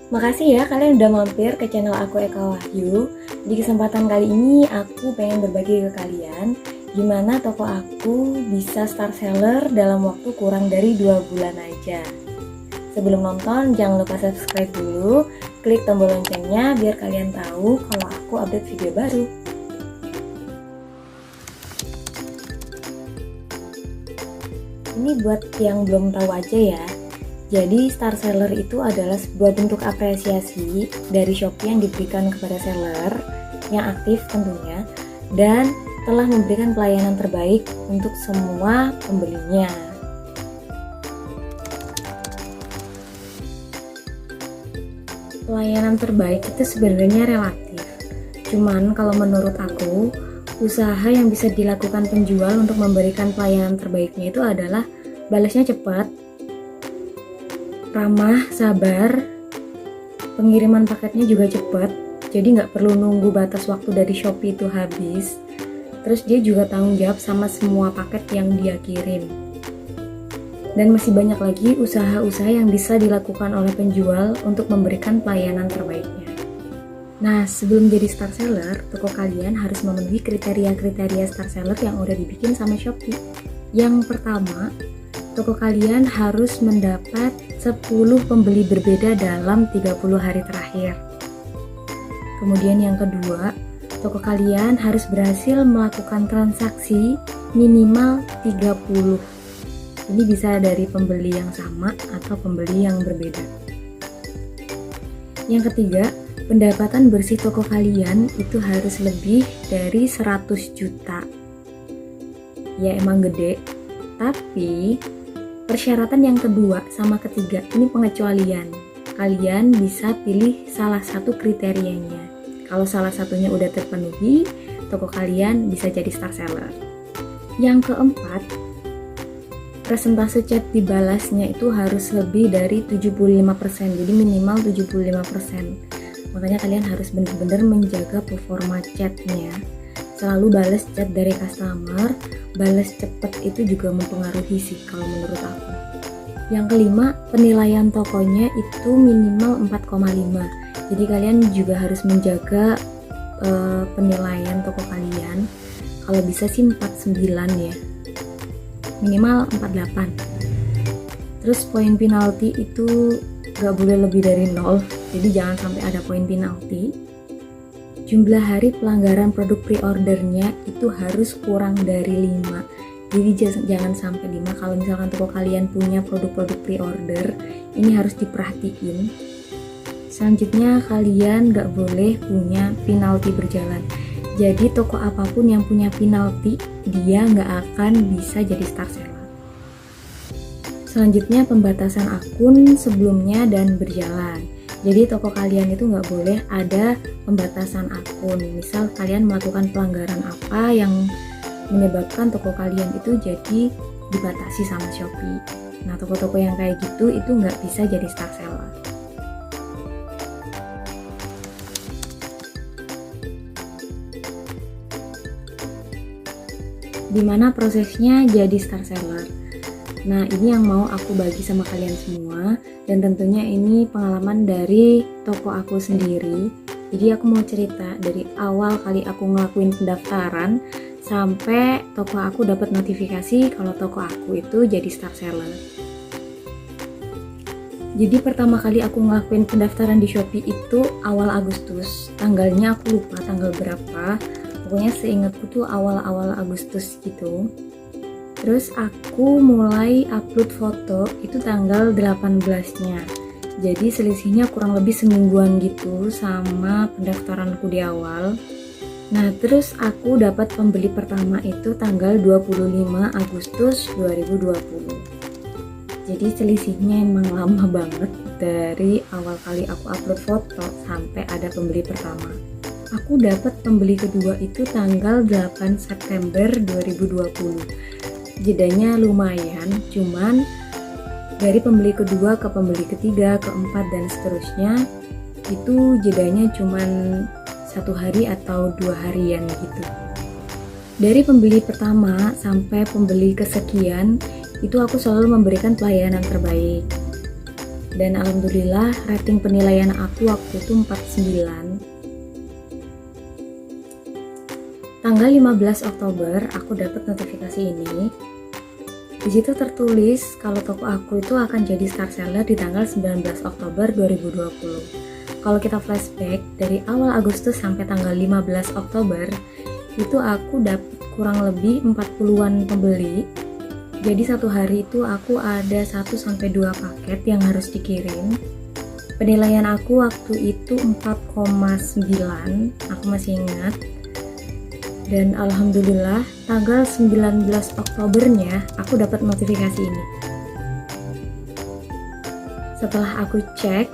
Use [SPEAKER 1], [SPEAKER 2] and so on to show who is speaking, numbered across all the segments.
[SPEAKER 1] Makasih ya kalian udah mampir ke channel aku Eka Wahyu. Di kesempatan kali ini aku pengen berbagi ke kalian gimana toko aku bisa star seller dalam waktu kurang dari 2 bulan aja. Sebelum nonton jangan lupa subscribe dulu, klik tombol loncengnya biar kalian tahu kalau aku update video baru. Ini buat yang belum tahu aja ya. Jadi star seller itu adalah sebuah bentuk apresiasi dari Shopee yang diberikan kepada seller yang aktif tentunya dan telah memberikan pelayanan terbaik untuk semua pembelinya. Pelayanan terbaik itu sebenarnya relatif. Cuman kalau menurut aku, usaha yang bisa dilakukan penjual untuk memberikan pelayanan terbaiknya itu adalah balasnya cepat, ramah, sabar, pengiriman paketnya juga cepat, jadi nggak perlu nunggu batas waktu dari Shopee itu habis. Terus dia juga tanggung jawab sama semua paket yang dia kirim. Dan masih banyak lagi usaha-usaha yang bisa dilakukan oleh penjual untuk memberikan pelayanan terbaiknya. Nah, sebelum jadi star seller, toko kalian harus memenuhi kriteria-kriteria star seller yang udah dibikin sama Shopee. Yang pertama, toko kalian harus mendapat 10 pembeli berbeda dalam 30 hari terakhir. Kemudian yang kedua, toko kalian harus berhasil melakukan transaksi minimal 30. Ini bisa dari pembeli yang sama atau pembeli yang berbeda. Yang ketiga, pendapatan bersih toko kalian itu harus lebih dari 100 juta. Ya emang gede, tapi persyaratan yang kedua sama ketiga ini pengecualian. Kalian bisa pilih salah satu kriterianya. Kalau salah satunya udah terpenuhi, toko kalian bisa jadi star seller. Yang keempat, persentase chat dibalasnya itu harus lebih dari 75%, jadi minimal 75%. Makanya kalian harus benar-benar menjaga performa chatnya. Selalu balas chat dari customer, balas cepet itu juga mempengaruhi sih kalau menurut aku. Yang kelima, penilaian tokonya itu minimal 4,5. Jadi kalian juga harus menjaga penilaian toko kalian. Kalau bisa sih 4,9 ya. Minimal 4,8. Terus poin penalti itu gak boleh lebih dari 0. Jadi jangan sampai ada poin penalti. Jumlah hari pelanggaran produk pre-ordernya itu harus kurang dari 5. Jadi jangan sampai 5. Kalau misalkan toko kalian punya produk-produk pre-order, ini harus diperhatiin. Selanjutnya kalian gak boleh punya penalti berjalan. Jadi toko apapun yang punya penalti, dia gak akan bisa jadi star seller. Selanjutnya pembatasan akun sebelumnya dan berjalan. Jadi toko kalian itu nggak boleh ada pembatasan akun. Misal kalian melakukan pelanggaran apa yang menyebabkan toko kalian itu jadi dibatasi sama Shopee. Nah, toko-toko yang kayak gitu itu nggak bisa jadi star seller. Gimana prosesnya jadi star seller? Nah, ini yang mau aku bagi sama kalian semua, dan tentunya ini pengalaman dari toko aku sendiri. Jadi aku mau cerita dari awal kali aku ngelakuin pendaftaran sampai toko aku dapat notifikasi kalau toko aku itu jadi star seller. Jadi pertama kali aku ngelakuin pendaftaran di Shopee itu awal Agustus. Tanggalnya aku lupa tanggal berapa. Pokoknya seingatku tuh awal-awal Agustus gitu. Terus aku mulai upload foto itu tanggal 18-nya. Jadi selisihnya kurang lebih semingguan gitu sama pendaftaranku di awal. Nah, terus aku dapat pembeli pertama itu tanggal 25 Agustus 2020. Jadi selisihnya emang lama banget dari awal kali aku upload foto sampai ada pembeli pertama. Aku dapat pembeli kedua itu tanggal 8 September 2020. Jedanya lumayan, cuman dari pembeli kedua ke pembeli ketiga, keempat dan seterusnya itu jedanya cuman 1 hari atau 2 harian gitu. Dari pembeli pertama sampai pembeli kesekian itu aku selalu memberikan pelayanan terbaik. dan alhamdulillah rating penilaian aku waktu itu 49. Tanggal 15 Oktober aku dapat notifikasi ini. Di situ tertulis kalau toko aku itu akan jadi star seller di tanggal 19 Oktober 2020. Kalau kita flashback dari awal Agustus sampai tanggal 15 Oktober, itu aku dapat kurang lebih 40-an pembeli. Jadi satu hari itu aku ada 1-2 paket yang harus dikirim. Penilaian aku waktu itu 4,9, aku masih ingat. Dan alhamdulillah tanggal 19 Oktobernya aku dapat notifikasi ini. Setelah aku cek,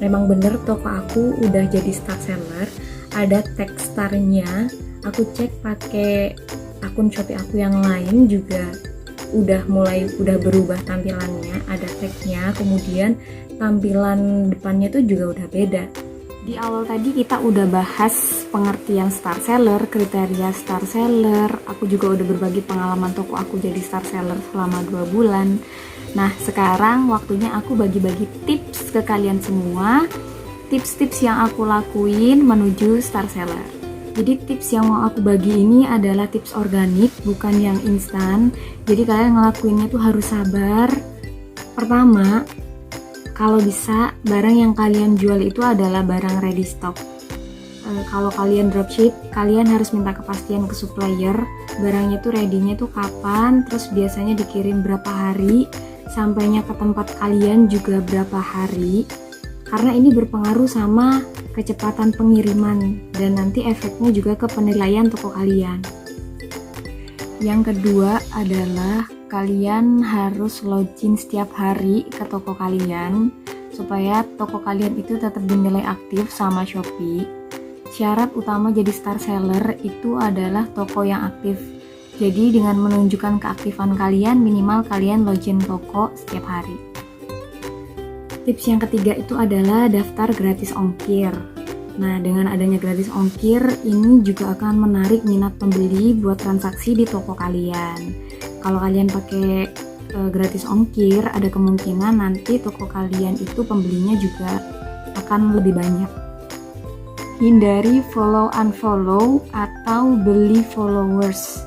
[SPEAKER 1] memang bener toko aku udah jadi star seller, ada tag starnya. Aku cek pakai akun Shopee aku yang lain juga udah berubah tampilannya, ada tagnya, kemudian tampilan depannya tuh juga udah beda. Di awal tadi kita udah bahas pengertian star seller, kriteria star seller. Aku juga udah berbagi pengalaman toko aku jadi star seller selama 2 bulan. Nah, sekarang waktunya aku bagi-bagi tips ke kalian semua. Tips-tips yang aku lakuin menuju star seller. Jadi tips yang mau aku bagi ini adalah tips organik, bukan yang instan. Jadi kalian ngelakuinnya tuh harus sabar. Pertama, kalau bisa, barang yang kalian jual itu adalah barang ready stock. Kalau kalian dropship, kalian harus minta kepastian ke supplier, barangnya tuh ready-nya tuh kapan, terus biasanya dikirim berapa hari, sampainya ke tempat kalian juga berapa hari. Karena ini berpengaruh sama kecepatan pengiriman, dan nanti efeknya juga ke penilaian toko kalian. Yang kedua adalah kalian harus login setiap hari ke toko kalian supaya toko kalian itu tetap dinilai aktif sama Shopee. Syarat utama jadi star seller itu adalah toko yang aktif. Jadi dengan menunjukkan keaktifan kalian, minimal kalian login toko setiap hari. Tips yang ketiga itu adalah daftar gratis ongkir. Nah, dengan adanya gratis ongkir, ini juga akan menarik minat pembeli buat transaksi di toko kalian. Kalau kalian pakai gratis ongkir, ada kemungkinan nanti toko kalian itu pembelinya juga akan lebih banyak. Hindari follow unfollow atau beli followers.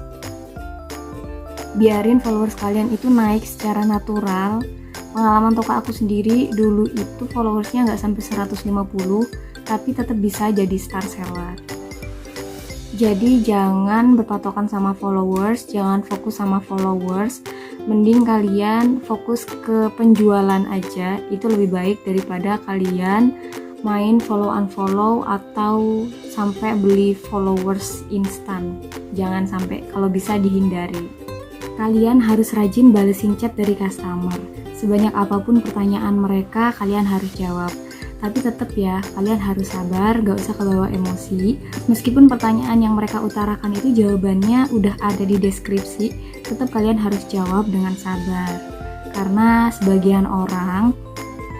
[SPEAKER 1] Biarin followers kalian itu naik secara natural. Pengalaman toko aku sendiri dulu itu followersnya nggak sampai 150, tapi tetap bisa jadi star seller. Jadi jangan berpatokan sama followers, jangan fokus sama followers, mending kalian fokus ke penjualan aja, itu lebih baik daripada kalian main follow unfollow atau sampai beli followers instan. Jangan sampai, kalau bisa dihindari. Kalian harus rajin balesin chat dari customer. Sebanyak apapun pertanyaan mereka, kalian harus jawab. Tapi tetap ya, kalian harus sabar, gak usah kebawa emosi. Meskipun pertanyaan yang mereka utarakan itu jawabannya udah ada di deskripsi, tetap kalian harus jawab dengan sabar. Karena sebagian orang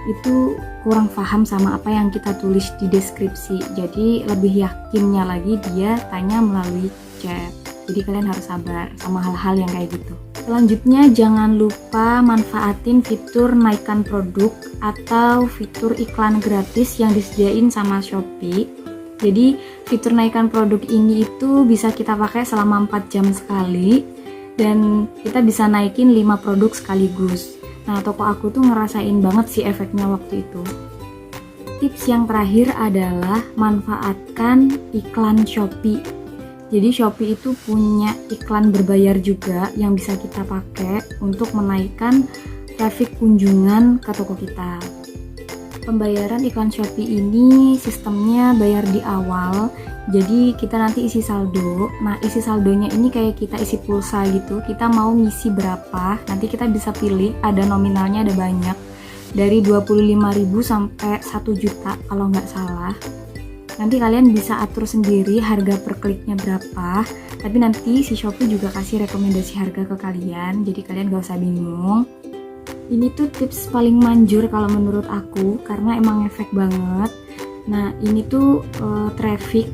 [SPEAKER 1] itu kurang paham sama apa yang kita tulis di deskripsi. Jadi lebih yakinnya lagi dia tanya melalui chat. Jadi kalian harus sabar sama hal-hal yang kayak gitu. Selanjutnya jangan lupa manfaatin fitur naikkan produk atau fitur iklan gratis yang disediain sama Shopee. Jadi fitur naikkan produk ini itu bisa kita pakai selama 4 jam sekali dan kita bisa naikin 5 produk sekaligus. Nah, toko aku tuh ngerasain banget sih efeknya waktu itu. Tips yang terakhir adalah manfaatkan iklan Shopee. Jadi Shopee itu punya iklan berbayar juga yang bisa kita pakai untuk menaikkan traffic kunjungan ke toko kita. Pembayaran iklan Shopee ini sistemnya bayar di awal, jadi kita nanti isi saldo. Nah, isi saldonya ini kayak kita isi pulsa gitu, kita mau ngisi berapa, nanti kita bisa pilih, ada nominalnya, ada banyak, dari 25.000 sampai 1 juta kalau nggak salah. Nanti kalian bisa atur sendiri harga per kliknya berapa, tapi nanti si Shopee juga kasih rekomendasi harga ke kalian, jadi kalian gak usah bingung. Ini tuh tips paling manjur kalau menurut aku, karena emang efek banget. Nah, ini tuh traffic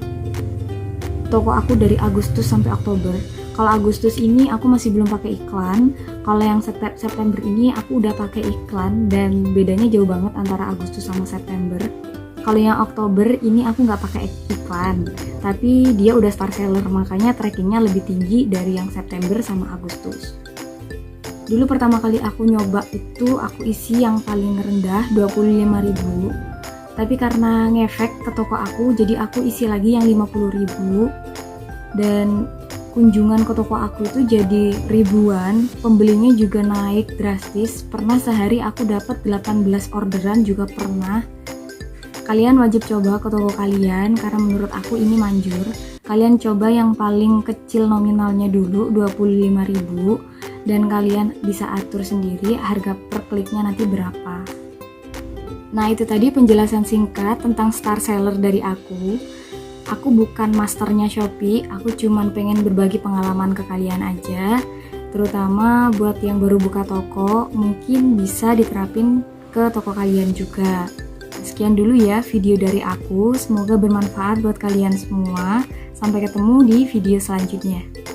[SPEAKER 1] toko aku dari Agustus sampai Oktober. Kalau Agustus ini aku masih belum pakai iklan, Kalau yang September ini aku udah pakai iklan dan bedanya jauh banget antara Agustus sama September. Kalau yang Oktober ini aku nggak pakai iklan, tapi dia udah star seller, makanya trackingnya lebih tinggi dari yang September sama Agustus. Dulu pertama kali aku nyoba itu aku isi yang paling rendah 25.000, tapi karena ngefek ke toko aku, jadi aku isi lagi yang 50.000, dan kunjungan ke toko aku itu jadi ribuan, pembelinya juga naik drastis. Pernah sehari aku dapat 18 orderan juga pernah. Kalian wajib coba ke toko kalian karena menurut aku ini manjur. Kalian coba yang paling kecil nominalnya dulu 25.000 dan kalian bisa atur sendiri harga per kliknya nanti berapa. Nah, itu tadi penjelasan singkat tentang star seller dari aku. Aku bukan masternya Shopee, aku cuman pengen berbagi pengalaman ke kalian aja. Terutama buat yang baru buka toko, mungkin bisa diterapin ke toko kalian juga. Sekian dulu ya video dari aku, semoga bermanfaat buat kalian semua. Sampai ketemu di video selanjutnya.